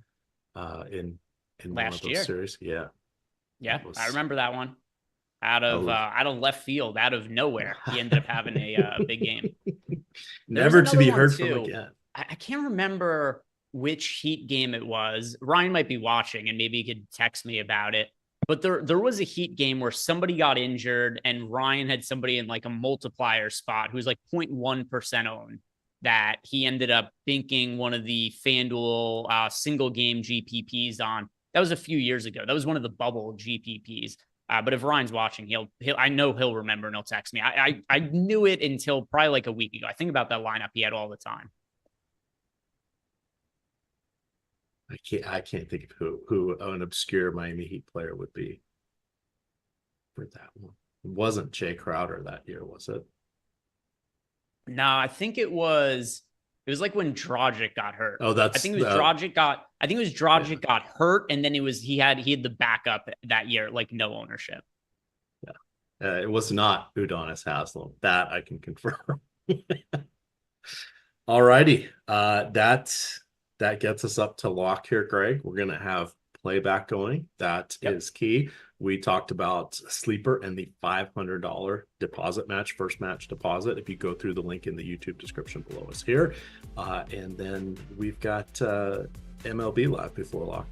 in one of those series. Yeah.
I remember that one. Out of left field, out of nowhere, he ended up having a big game.
Never to be heard from again.
I can't remember which Heat game it was. Ryan might be watching, and maybe he could text me about it. But there was a Heat game where somebody got injured, and Ryan had somebody in like a multiplier spot who's like 0.1% owned, that he ended up thinking one of the FanDuel single game GPPs on. That was a few years ago. That was one of the bubble GPPs. But if Ryan's watching, I know he'll remember and he'll text me. I knew it until probably like a week ago. I think about that lineup he had all the time.
I can't think of who an obscure Miami Heat player would be for that one. It wasn't Jay Crowder that year, was it?
No, I think it was like when Dragic got hurt.
Oh,
I think it was Dragic got hurt, and then he had the backup that year, like no ownership.
Yeah. It was not Udonis Haslem. That I can confirm. All righty. That gets us up to lock here, Greg. We're going to have playback going. That is key. We talked about Sleeper and the $500 deposit match, first match deposit, if you go through the link in the YouTube description below us here. And then we've got MLB Live Before Lock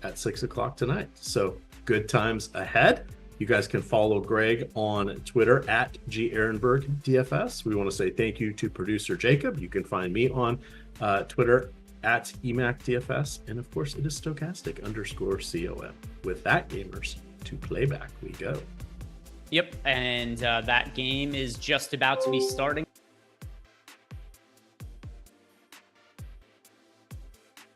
at 6 o'clock tonight. So good times ahead. You guys can follow Greg on Twitter at Ehrenberg DFS. We want to say thank you to producer Jacob. You can find me on Twitter at EMac DFS. And of course, it is stochastic_COM. With that, gamers, to playback we go.
Yep. And that game is just about to be starting.